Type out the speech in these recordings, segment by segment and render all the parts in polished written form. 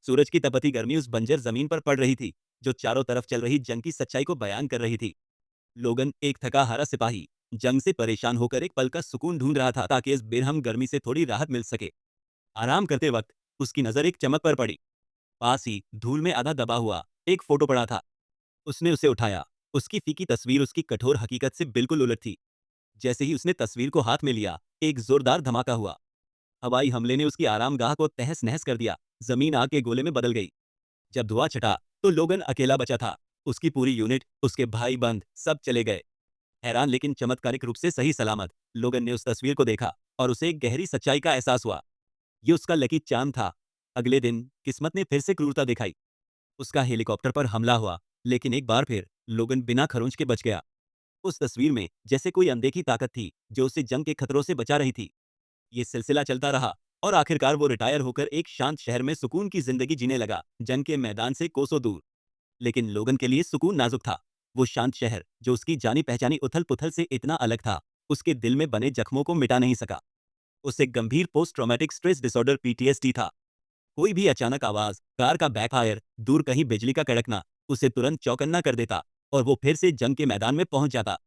सूरज की तपती गर्मी उस बंजर जमीन पर पड़ रही थी, जो चारों तरफ चल रही जंग की सच्चाई को बयान कर रही थी। लोगन, एक थका हारा सिपाही, जंग से परेशान होकर एक पल का सुकून ढूंढ रहा था ताकि इस बेरहम गर्मी से थोड़ी राहत मिल सके। आराम करते वक्त उसकी नजर एक चमक पर पड़ी। पास ही धूल में आधा दबा हुआ एक फोटो पड़ा था। उसने उसे उठाया। उसकी फीकी तस्वीर उसकी कठोर हकीकत से बिल्कुल उलट थी। जैसे ही उसने तस्वीर को हाथ में लिया, एक जोरदार धमाका हुआ। हवाई हमले ने उसकी आरामगाह को तहस नहस कर दिया। जमीन आग के गोले में बदल गई। जब धुआं छटा तो लोगन अकेला बचा था। उसकी पूरी यूनिट, उसके भाई बंद, सब चले गए। हैरान लेकिन चमत्कारिक रूप से सही सलामत, लोगन ने उस तस्वीर को देखा और उसे एक गहरी सच्चाई का एहसास हुआ। ये उसका लकी चार्म था। अगले दिन किस्मत ने फिर से क्रूरता दिखाई। उसका हेलीकॉप्टर पर हमला हुआ, लेकिन एक बार फिर लोगन बिना खरोंच के बच गया। उस तस्वीर में जैसे कोई अनदेखी ताकत थी जो उसे जंग के खतरों से बचा रही थी। ये सिलसिला चलता रहा और आखिरकार वो रिटायर होकर एक शांत शहर में सुकून की जिंदगी जीने लगा, जंग के मैदान से कोसों दूर। लेकिन लोगन के लिए सुकून नाजुक था। वो शांत शहर जो उसकी जानी पहचानी उथल पुथल से इतना अलग था, उसके दिल में बने जख्मों को मिटा नहीं सका। उसे गंभीर post traumatic stress disorder PTSD था। कोई भी अचानक आवाज, कार का बैकफायर, दूर कहीं बिजली का कड़कना उसे तुरंत चौकन्ना कर देता और वो फिर से जंग के मैदान में पहुंच जाता।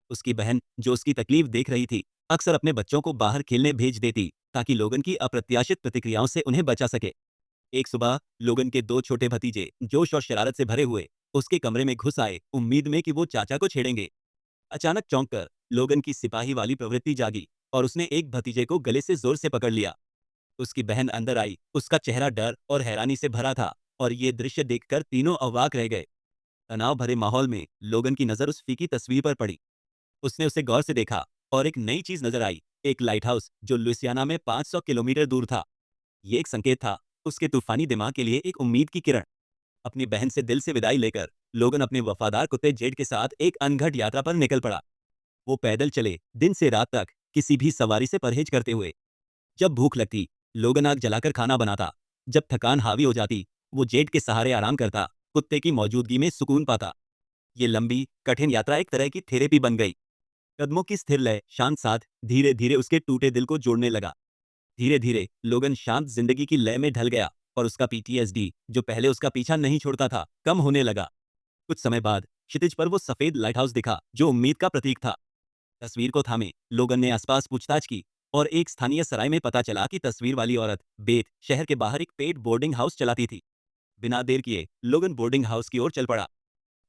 उसकी बहन, जो उसकी तकलीफ देख रही थी, अक्सर अपने बच्चों को बाहर खेलने भेज देती ताकि लोगन की अप्रत्याशित प्रतिक्रियाओं से उन्हें बचा सके। एक सुबह लोगन के दो छोटे भतीजे, जोश और शरारत से भरे हुए, उसके कमरे में घुस आए, उम्मीद में कि वो चाचा को छेड़ेंगे। अचानक चौंक कर लोगन की सिपाही वाली प्रवृत्ति जागी और उसने एक भतीजे को गले से जोर से पकड़ लिया। उसकी बहन अंदर आई। उसका चेहरा डर और हैरानी से भरा था और ये दृश्य देखकर तीनों अवाक रह गए। तनाव भरे माहौल में लोगन की नजर उस फीकी तस्वीर पर पड़ी। उसने उसे गौर से देखा और एक नई चीज नजर आई, एक लाइट हाउस जो लुइसियाना में 500 किलोमीटर दूर था। ये एक संकेत था, उसके तूफानी दिमाग के लिए एक उम्मीद की किरण। अपनी बहन से दिल से विदाई लेकर लोगन अपने वफादार कुत्ते जेड के साथ एक अनघट यात्रा पर निकल पड़ा। वो पैदल चले, दिन से रात तक, किसी भी सवारी से परहेज करते हुए। जब भूख लगती, लोगन आग जलाकर खाना बनाता। जब थकान हावी हो जाती, वो जेड के सहारे आराम करता, कुत्ते की मौजूदगी में सुकून पाता। ये लंबी कठिन यात्रा एक तरह की थेरेपी बन गई। कदमों की स्थिर लय, शांत साथ, धीरे धीरे उसके टूटे दिल को जोड़ने लगा। धीरे धीरे लोगन शांत जिंदगी की लय में ढल गया और उसका पीटीएसडी, जो पहले उसका पीछा नहीं छोड़ता था, कम होने लगा। कुछ समय बाद क्षितिज पर वो सफेद लाइट हाउस दिखा जो उम्मीद का प्रतीक था। तस्वीर को थामे लोगन ने आसपास पूछताछ की और एक स्थानीय सराय में पता चला कि तस्वीर वाली औरत बेत शहर के बाहर एक पेड बोर्डिंग हाउस चलाती थी। बिना देर किए लोगन बोर्डिंग हाउस की ओर चल पड़ा।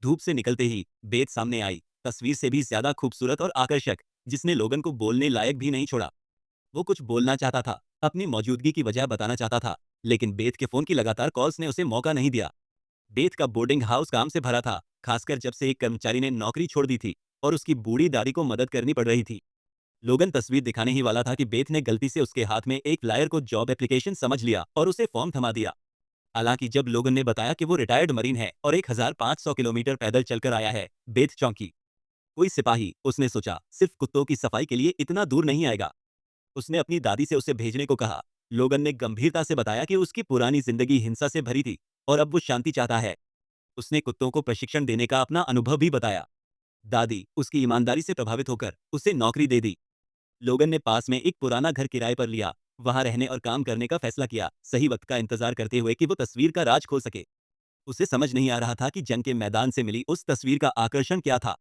धूप से निकलते ही बेत सामने आई, तस्वीर से भी ज्यादा खूबसूरत और आकर्षक, जिसने लोगन को बोलने लायक भी नहीं छोड़ा। वो कुछ बोलना चाहता था, अपनी मौजूदगी की वजह बताना चाहता था, लेकिन बेत के फोन की लगातार कॉल्स ने उसे मौका नहीं दिया। बेत का बोर्डिंग हाउस काम से भरा था, खासकर जब से एक कर्मचारी ने नौकरी छोड़ दी थी और उसकी बूढ़ी दादी को मदद करनी पड़ रही थी। लोगन तस्वीर दिखाने ही वाला था कि बेत ने गलती से उसके हाथ में एक फ्लायर को जॉब एप्लीकेशन समझ लिया और उसे फॉर्म थमा दिया। हालांकि जब लोगन ने बताया कि वो रिटायर्ड मरीन है और 1500 किलोमीटर पैदल चलकर आया है, बेत चौंकी। कोई सिपाही, उसने सोचा, सिर्फ कुत्तों की सफाई के लिए इतना दूर नहीं आएगा। उसने अपनी दादी से उसे भेजने को कहा। लोगन ने गंभीरता से बताया कि उसकी पुरानी जिंदगी हिंसा से भरी थी और अब वो शांति चाहता है। उसने कुत्तों को प्रशिक्षण देने का अपना अनुभव भी बताया। दादी उसकी ईमानदारी से प्रभावित होकर उसे नौकरी दे दी। लोगन ने पास में एक पुराना घर किराए पर लिया, वहां रहने और काम करने का फैसला किया, सही वक्त का इंतजार करते हुए कि वो तस्वीर का राज खोल सके। उसे समझ नहीं आ रहा था कि जंग के मैदान से मिली उस तस्वीर का आकर्षण क्या था।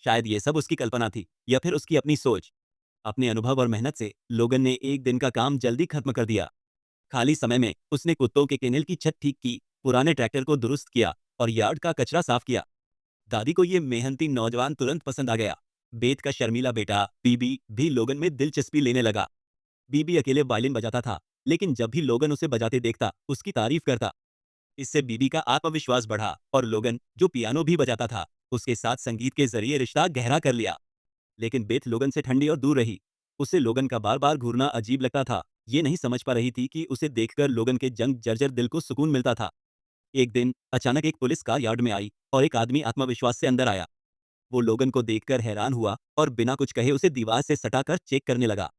शायद ये सब उसकी कल्पना थी या फिर उसकी अपनी सोच। अपने अनुभव और मेहनत से लोगन ने एक दिन का काम जल्दी खत्म कर दिया। खाली समय में उसने कुत्तों के केनल की छत ठीक की, पुराने ट्रैक्टर को दुरुस्त किया और यार्ड का कचरा साफ किया। दादी को ये मेहनती नौजवान तुरंत पसंद आ गया। बेत का शर्मीला बेटा बीबी भी लोगन में दिलचस्पी लेने लगा। बीबी अकेले वायलिन बजाता था, लेकिन जब भी लोगन उसे बजाते देखता, उसकी तारीफ करता। इससे बीबी का आत्मविश्वास बढ़ा और लोगन, जो पियानो भी बजाता था, उसके साथ संगीत के जरिए रिश्ता गहरा कर लिया। लेकिन बेथ लोगन से ठंडी और दूर रही। उसे लोगन का बार बार घूरना अजीब लगता था। ये नहीं समझ पा रही थी कि उसे देखकर लोगन के जंग जर्जर दिल को सुकून मिलता था। एक दिन अचानक एक पुलिस कार यार्ड में आई और एक आदमी आत्मविश्वास से अंदर आया। वो लोगन को देखकर हैरान हुआ और बिना कुछ कहे उसे दीवार से सटाकर चेक करने लगा।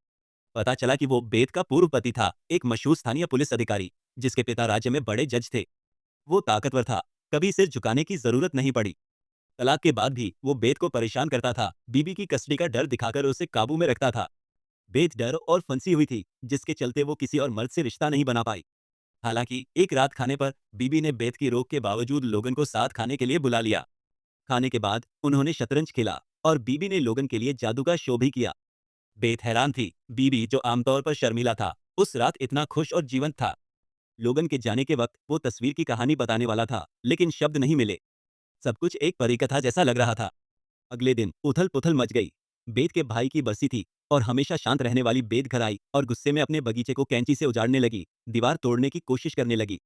पता चला कि वो बेथ का पूर्व पति था, एक मशहूर स्थानीय पुलिस अधिकारी, जिसके पिता राज्य में बड़े जज थे। वो ताकतवर था, कभी सिर झुकाने की जरूरत नहीं पड़ी। तलाक के बाद भी वो बेथ को परेशान करता था, बीबी की कस्टडी का डर दिखाकर उसे काबू में रखता था। बेथ डर और फंसी हुई थी, जिसके चलते वो किसी और मर्द से रिश्ता नहीं बना पाई। हालांकि एक रात खाने पर बीबी ने बेथ की रोक के बावजूद लोगन को साथ खाने के लिए बुला लिया। खाने के बाद उन्होंने शतरंज खेला और बीबी ने लोगन के लिए जादू का शो भी किया। बेथ हैरान थी। बीबी, जो आमतौर पर शर्मीला था, उस रात इतना खुश और जीवंत था। लोगन के जाने के वक्त वो तस्वीर की कहानी बताने वाला था, लेकिन शब्द नहीं मिले। सब कुछ एक परिकथा जैसा लग रहा था। अगले दिन उथल पुथल मच गई। बेद के भाई की बरसी थी और हमेशा शांत रहने वाली बेद घर आई और गुस्से में अपने बगीचे को कैंची से उजाड़ने लगी, दीवार तोड़ने की कोशिश करने लगी।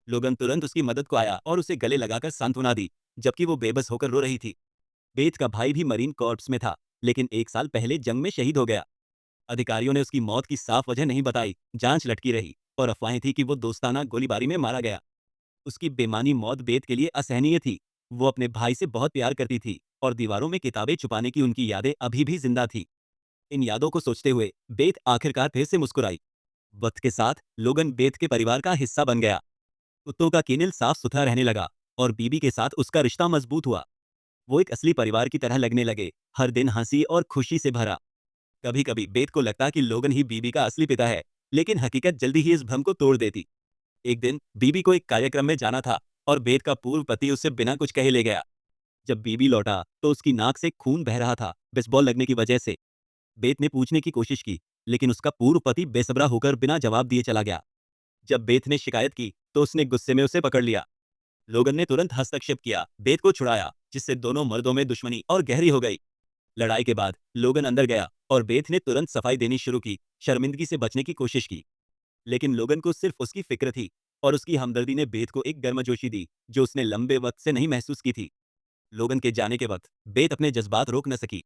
लोगन तुरंत उसकी मदद को आया और उसे गले लगाकर सांत्वना दी, जबकि वो बेबस होकर रो रही थी। बेद का भाई भी मरीन कॉर्प्स में था, लेकिन 1 साल पहले जंग में शहीद हो गया। अधिकारियों ने उसकी मौत की साफ वजह नहीं बताई, जांच लटकी रही और अफवाहें थी कि वो दोस्ताना गोलीबारी में मारा गया। उसकी बेमानी मौत बेद के लिए असहनीय थी। वो अपने भाई से बहुत प्यार करती थी और दीवारों में किताबें छुपाने की उनकी यादें अभी भी जिंदा थी। इन यादों को सोचते हुए बेथ आखिरकार फिर से मुस्कुराई। वक्त के साथ लोगन बेथ के परिवार का हिस्सा बन गया। कुत्तों का केनिल साफ सुथरा रहने लगा और बीबी के साथ उसका रिश्ता मजबूत हुआ। वो एक असली परिवार की तरह लगने लगे, हर दिन हंसी और खुशी से भरा। कभी कभी बेथ को लगता कि लोगन ही बीबी का असली पिता है, लेकिन हकीकत जल्दी ही इस भ्रम को तोड़ देती। एक दिन बीबी को एक कार्यक्रम में जाना था और बेथ का पूर्व पति उसे बिना कुछ कहे ले गया। जब बीबी लौटा तो उसकी नाक से खून बह रहा था, बेसबॉल लगने की वजह से। बेथ ने पूछने की कोशिश की, लेकिन उसका पूर्व पति बेसब्रा होकर बिना जवाब दिए चला गया। जब बेथ ने शिकायत की तो उसने गुस्से में उसे पकड़ लिया। लोगन ने तुरंत हस्तक्षेप किया, बेथ को छुड़ाया, जिससे दोनों मर्दों में दुश्मनी और गहरी हो गई। लड़ाई के बाद लोगन अंदर गया और बेथ ने तुरंत सफाई देनी शुरू की, शर्मिंदगी से बचने की कोशिश की। लेकिन लोगन को सिर्फ उसकी फिक्र थी और उसकी हमदर्दी ने बेथ को एक गर्मजोशी दी जो उसने लंबे वक्त से नहीं महसूस की थी। लोगन के जाने के वक्त बेथ अपने जज्बात रोक न सकी।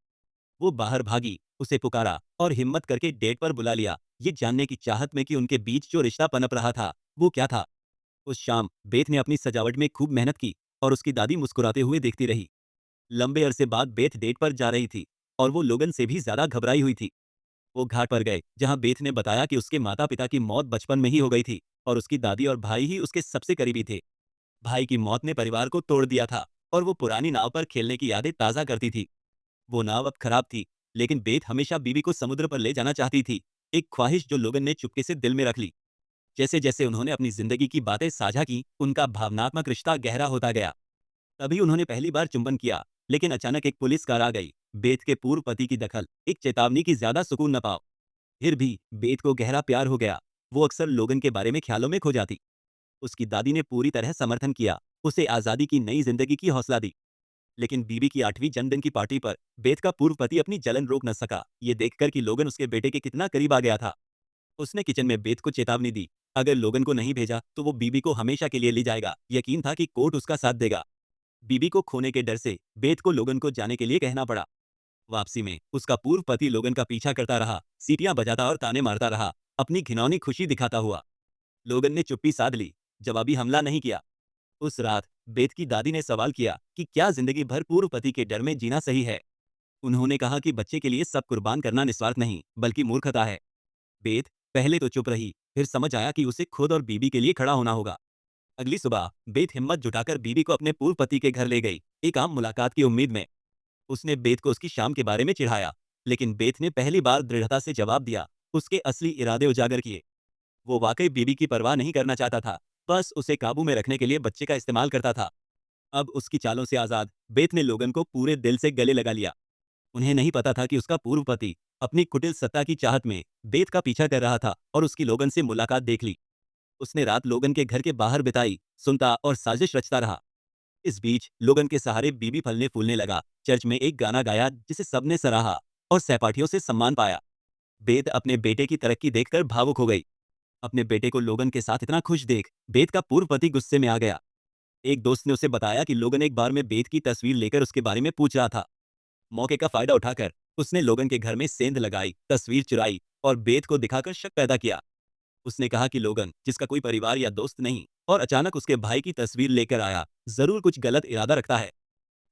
वो बाहर भागी, उसे पुकारा और हिम्मत करके डेट पर बुला लिया, ये जानने की चाहत में कि उनके बीच जो रिश्ता पनप रहा था वो क्या था। उस शाम बेथ ने अपनी सजावट में खूब मेहनत की और उसकी दादी मुस्कुराते हुए देखती रही। लंबे अरसे बाद बेथ डेट पर जा रही थी और वो लोगन से भी ज्यादा घबराई हुई थी। वो घाट पर गए जहां बेथ ने बताया कि उसके माता पिता की मौत बचपन में ही हो गई थी और उसकी दादी और भाई ही उसके सबसे करीबी थे। भाई की मौत ने परिवार को तोड़ दिया था और वो पुरानी नाव पर खेलने की यादें ताज़ा करती थी। वो नाव अब खराब थी, लेकिन बेथ हमेशा बीवी को समुद्र पर ले जाना चाहती थी, एक ख्वाहिश जो लोगन ने चुपके से दिल में रख ली। जैसे जैसे उन्होंने अपनी जिंदगी की बातें साझा की, उनका भावनात्मक रिश्ता गहरा होता गया। तभी उन्होंने पहली बार चुंबन किया, लेकिन अचानक एक पुलिस कार आ गई। बेथ के पूर्व पति की दखल, एक चेतावनी की ज्यादा सुकून न पाओ। फिर भी बेथ को गहरा प्यार हो गया। वो अक्सर लोगन के बारे में ख्यालों में खो जाती। उसकी दादी ने पूरी तरह समर्थन किया, उसे आजादी की नई जिंदगी की हौसला दी। लेकिन बीबी की 8वीं जन्मदिन की पार्टी पर बेथ का पूर्व पति अपनी जलन रोक न सका, ये देखकर कि लोगन उसके बेटे के कितना करीब आ गया था। उसने किचन में बेथ को चेतावनी दी, अगर लोगन को नहीं भेजा तो वो बीबी को हमेशा के लिए ले जाएगा। यकीन था कि कोर्ट उसका साथ देगा। बीबी को खोने के डर से बेथ को लोगन को जाने के लिए कहना पड़ा। वापसी में उसका पूर्व पति लोगन का पीछा करता रहा, सीटियां बजाता और ताने मारता रहा, अपनी घिनौनी खुशी दिखाता हुआ। लोगन ने चुप्पी साध ली, जवाबी हमला नहीं किया। उस रात बेथ की दादी ने सवाल किया कि क्या जिंदगी भर पूर्व पति के डर में जीना सही है। उन्होंने कहा कि बच्चे के लिए सब कुर्बान करना निस्वार्थ नहीं, बल्कि मूर्खता है। बेथ पहले तो चुप रही, फिर समझ आया कि उसे खुद और बीबी के लिए खड़ा होना होगा। अगली सुबह बेथ हिम्मत जुटाकर बीबी को अपने पूर्व पति के घर ले गई, एक आम मुलाकात की उम्मीद में। उसने बेथ को उसकी शाम के बारे में चिढ़ाया, लेकिन बेथ ने पहली बार दृढ़ता से जवाब दिया, उसके असली इरादे उजागर किए। वो वाकई बीबी की परवाह नहीं करना चाहता था, बस उसे काबू में रखने के लिए बच्चे का इस्तेमाल करता था। अब उसकी चालों से आजाद बेथ ने लोगन को पूरे दिल से गले लगा लिया। उन्हें नहीं पता था कि उसका पूर्व पति अपनी कुटिल सत्ता की चाहत में बेथ का पीछा कर रहा था और उसकी लोगन से मुलाकात देख ली। उसने रात लोगन के घर के बाहर बिताई, सुनता और साजिश रचता रहा। इस बीच लोगन के सहारे बीबी फलने फूलने लगा, चर्च में एक गाना गाया जिसे सबने सराहा और सहपाठियों से सम्मान पाया। बेथ अपने बेटे की तरक्की देखकर भावुक हो गई। अपने बेटे को लोगन के साथ इतना खुश देख बेथ का पूर्व पति गुस्से में आ गया। एक दोस्त ने उसे बताया कि लोगन एक बार में बेथ की तस्वीर लेकर उसके बारे में पूछ रहा था। मौके का फायदा उठाकर उसने लोगन के घर में सेंध लगाई, तस्वीर चुराई और बेथ को दिखाकर शक पैदा किया। उसने कहा कि लोगन, जिसका कोई परिवार या दोस्त नहीं, और अचानक उसके भाई की तस्वीर लेकर आया, जरूर कुछ गलत इरादा रखता है।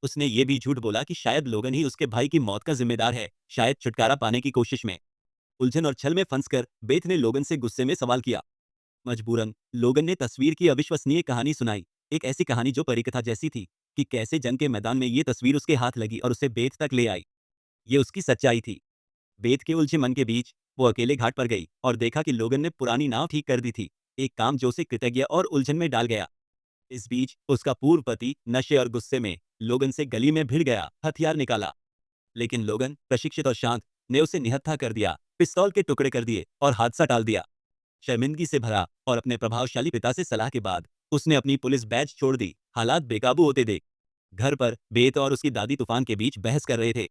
उसने ये भी झूठ बोला कि शायद लोगन ही उसके भाई की मौत का जिम्मेदार है, शायद छुटकारा पाने की कोशिश में। उलझन और छल में फंसकर बेथ ने लोगन से गुस्से में सवाल किया। मजबूरन लोगन ने तस्वीर की अविश्वसनीय कहानी सुनाई, एक ऐसी कहानी जो परिकथा जैसी थी, कि कैसे जंग के मैदान में ये तस्वीर उसके हाथ लगी और उसे बेथ तक ले आई। ये उसकी सच्चाई थी। बेथ के उलझे मन के बीच वो अकेले घाट पर गई और देखा कि लोगन ने पुरानी नाव ठीक कर दी थी। एक काम जो उसे कृतज्ञ और उलझन में डाल गया। इस बीच उसका पूर्व पति नशे और गुस्से में लोगन से गली में भिड़ गया, हथियार निकाला। लेकिन लोगन, प्रशिक्षित और शांत, ने उसे निहत्था कर दिया, पिस्तौल के टुकड़े कर दिए और हादसा टाल दिया। शर्मिंदगी से भरा और अपने प्रभावशाली पिता से सलाह के बाद उसने अपनी पुलिस बैच छोड़ दी। हालात बेकाबू होते देख घर पर बेत और उसकी दादी तूफान के बीच बहस कर रहे थे।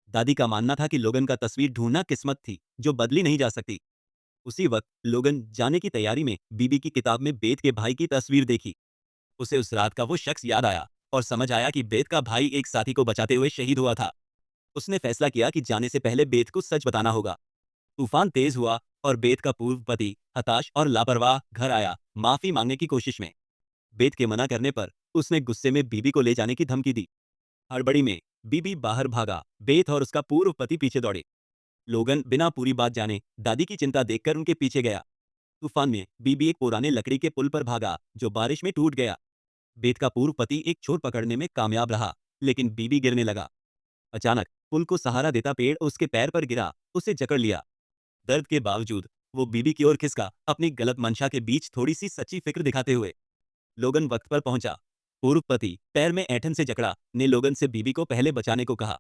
दादी का मानना था कि लोगन का तस्वीर ढूंढना किस्मत थी जो बदली नहीं जा सकती। उसी वक्त लोगन जाने की तैयारी में बीबी की किताब में बेत के भाई की तस्वीर देखी। उसे उस रात का वो शख्स याद आया और समझ आया कि बेत का भाई एक साथी को बचाते हुए शहीद हुआ था। उसने फैसला किया कि जाने से पहले बेत को सच बताना होगा। तूफान तेज हुआ और बेत का पूर्व पति हताश और लापरवाह घर आया, माफी मांगने की कोशिश में। बेत के मना करने पर उसने गुस्से में बीबी को ले जाने की धमकी दी। हड़बड़ी में बीबी बाहर भागा, बेत और उसका पूर्व पति पीछे दौड़े। लोगन बिना पूरी बात जाने दादी की चिंता देखकर उनके पीछे गया। तूफान में बीबी एक पुराने लकड़ी के पुल पर भागा जो बारिश में टूट गया। बेत का पूर्व पति एक चोर पकड़ने में कामयाब रहा, लेकिन बीबी गिरने लगा। अचानक पुल को सहारा देता पेड़ उसके पैर पर गिरा, उसे जकड़ लिया। दर्द के बावजूद वो बीबी की ओर खिसका, अपनी गलत मंशा के बीच थोड़ी सी सच्ची फिक्र दिखाते हुए। लोगन वक्त पर पहुंचा। पूर्व पति पैर में ऐंठन से जकड़ा ने लोगन से बीबी को पहले बचाने को कहा।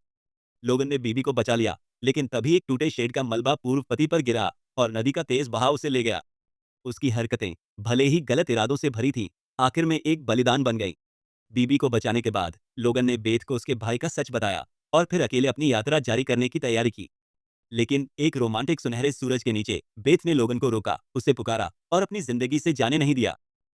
लोगन ने बीबी को बचा लिया, लेकिन तभी एक टूटे शेड का मलबा पूर्व पति पर गिरा और नदी का तेज बहाव उसे ले गया। उसकी हरकतें भले ही गलत इरादों से भरी थीं, आखिर में एक बलिदान बन गई। बीबी को बचाने के बाद लोगन ने बेत को उसके भाई का सच बताया और फिर अकेले अपनी यात्रा जारी करने की तैयारी की। लेकिन एक रोमांटिक सुनहरे सूरज के नीचे बेत ने लोगन को रोका, उसे पुकारा और अपनी जिंदगी से जाने नहीं दिया।